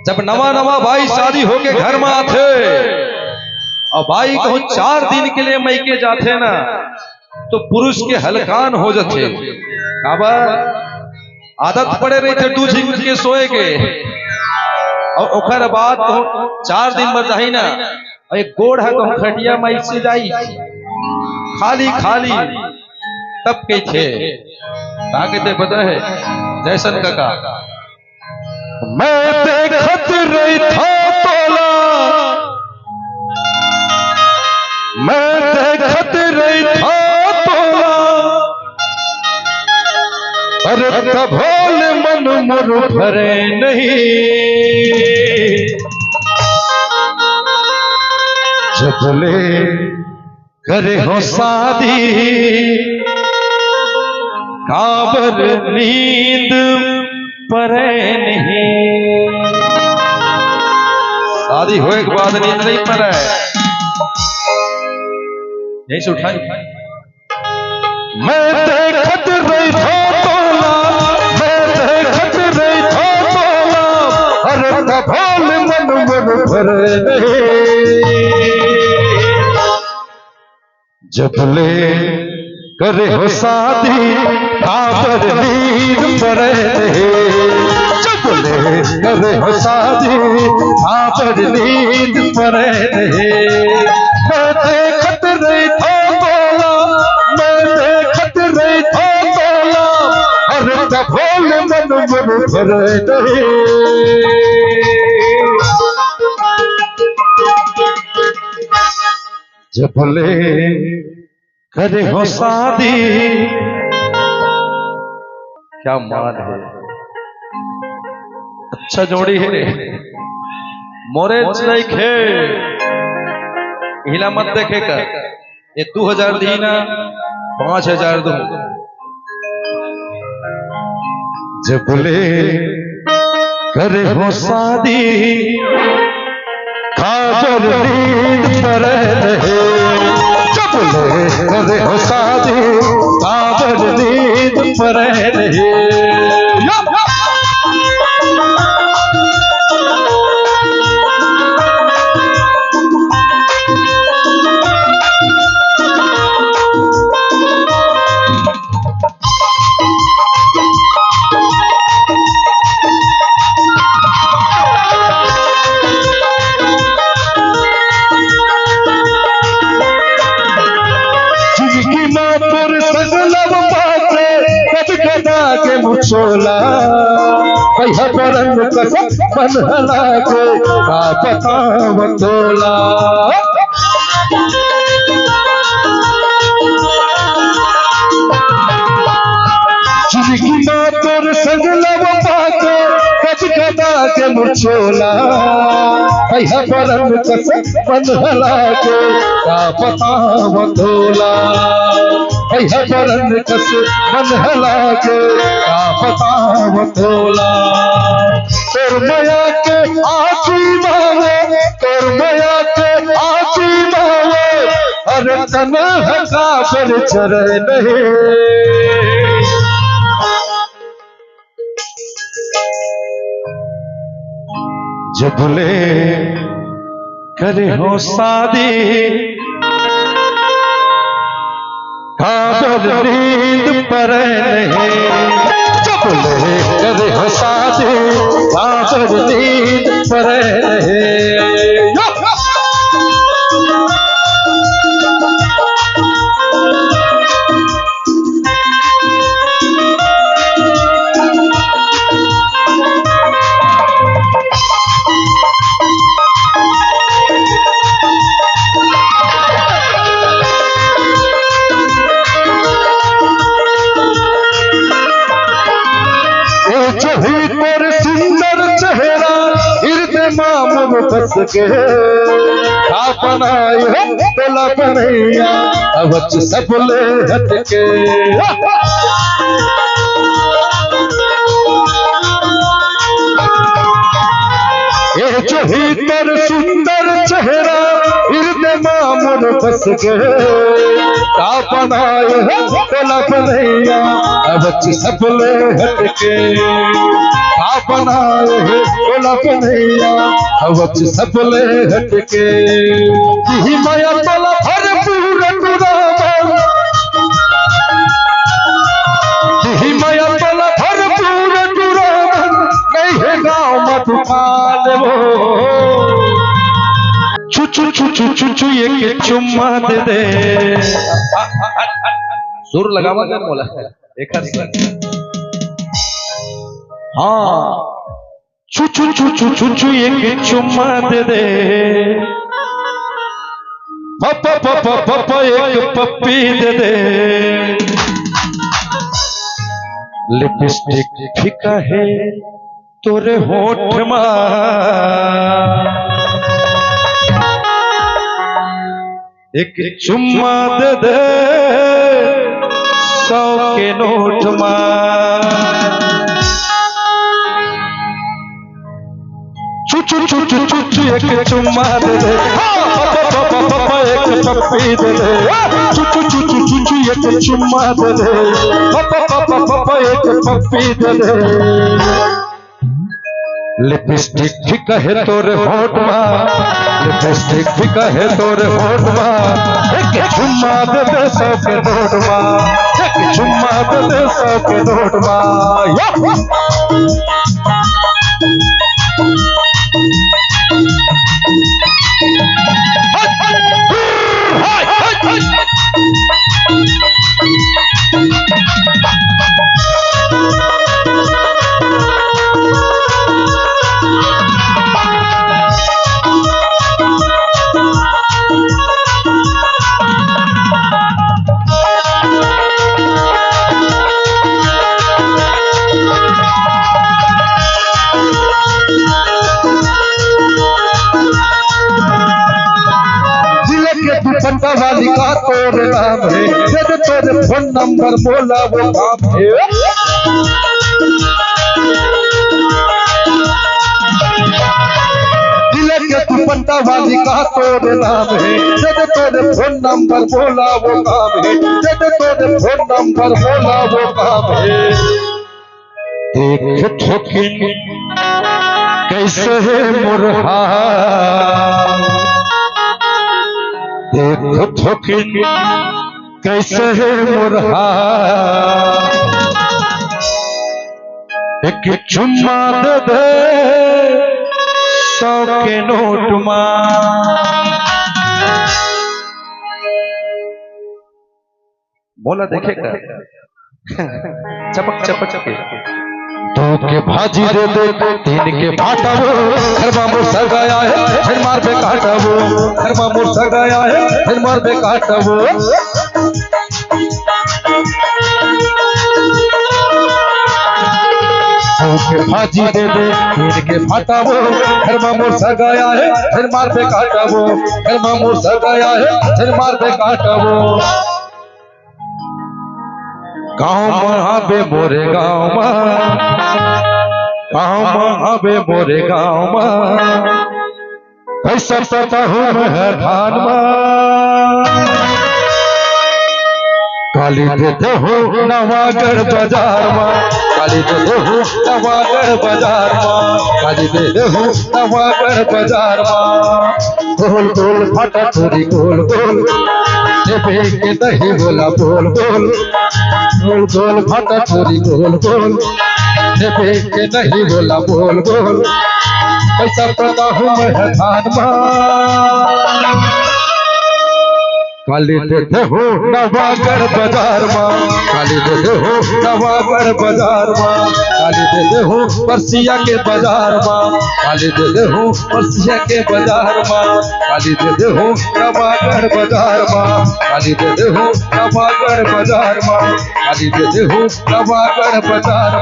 जब नवा नवा भाई शादी होके घर में आते और भाई कहूं 4 दिन के लिए मैके जाते ना तो पुरुष के हलकान हो जाते। आदत पड़े रही थे दूध के सोए के और ओकर बाद कहूं 4 दिन में जाही ना एक गोड़ है कहूं खटिया माई से जाई खाली खाली तब के थे कहते पता है जैसन काका मैं देखत रही था तोला मैं देखत रही था तोला अरे कभोल मन मुर भरे नहीं जबले करे हो शादी काबर नींद परे नहीं। शादी होए के बाद नींद नहीं परे यही से उठाई। मैं देखत रही था तोला मैं देखत रही था तोला अरे कभोल मन मन भरे नहीं जबले करे हो शादी काबर नींद परे जबले करे हो शादी काबर नींद परे मैं देखत रही था तोला मैं देखत रही था तोला अरे कभोल मन मन भरे जबले करे हो शादी। क्या मान है अच्छा जोड़ी है मोरे खे हिला मत देखे कर ये 2000 दी ना 5000 दो जबले करे हो शादी काबर नींद परे जबले करे हो शादी काबर नींद परे मुचोला कह परन कसम मन हला के का बताव तोला जिंदगी में तोर संग लब पाके कच कदा के मुचोला कह परन कसम मन हला के का बताव तोला परन कस मन हला के का बताव तोला तोर मया के आची मावे तोर मया के आची मावे अरे तन हका पर चरे नहीं जबले करे हो शादी काबर नींद परे नहीं जबले करे हो शादी काबर नींद परे नहीं। बस के बनाए तोला बनैया अवच सब ले हटके ये जो भीतर सुंदर चेहरा हृदय मां मोर बस गए का बनाए तोला बनैया अब सफले हटके का बनाए तोला बनैया अब सफले हटके ही माया तोला भरपूर टुरावन ही माया तोला भरपूर टुरावन नहीं है गाँव मधुपाल वो चू चू चू चू चू चू एक चुम्मा दे दे सुर लगावा क्या बोला एक हाँ चू चू चू चू चू चू एक चुम्मा दे दे पप्पा पप्पा पप्पा एक पप्पी दे दे लिपस्टिक फीका है तोरे होठ मा एक चुम्मा दे दे 100 के नोट मा चू चू चू चू चू चू एक चुम्मा दे दे पापा एक पप्पी दे दे चू चू चू चू चू चू एक चुम्मा दे दे पापा एक पप्पी दे दे लिपस्टिक फीका है तोरे होठ मा लिपस्टिक फीका है तोरे होठ मा एक चुम्मा दे दे 100 के नोट मा एक चुम्मा दे दे 100 के नोट मा दुपट्टा वाली का तोरे नाम है जब तेरे फोन नंबर बोला वो काम है दिल के दुपट्टा वाली का तोरे नाम है जब तेरे फोन नंबर बोला वो काम है जब तेरे फोन नंबर बोला वो काम है देख ठोकिन कैसे है मुरहा देख ठोकिन कैसे है मुरहा एक चुम्मा दे दे 100 के नोट मा बोला देखेगा चपक चपक चपक 2 के भाजी दे दे 3 के भाटा वो घरमा मुर्सा गया है फिर मार पे काटा वो घरमा मुर्सा गया है फिर मार पे काटा वो 2 के भाजी दे दे 3 के भाटा वो घरमा मुर्सा गया है फिर मार पे काटा वो घरमा मुर्सा गया है फिर मार पे काटा वो गाँव महाबे मोरे गाँव महाबे मोरे गाँव ऐसा पता हूँ मैं धान काली देते हो नवागढ़ बाजार काली देते हो नवागढ़ बाजार काली देते हो नवागढ़ बाजार गोल गोल फाटा चोरी गोल गोल के दही बोला बोल बोल गोल गोल फाटा चोरी गोल गोल के दही बोला बोल बोल पैसा पता हूँ मैं धान काली देते हो नवागढ़ बाजार काली देते हो नवागढ़ बाजार काली देते हो परसिया के बाजार काली देते हो परसिया के बाजार काली देते हो नवागढ़ बाजार काली देते हो नवागढ़ बाजार काली देते हो नवागढ़ बाजार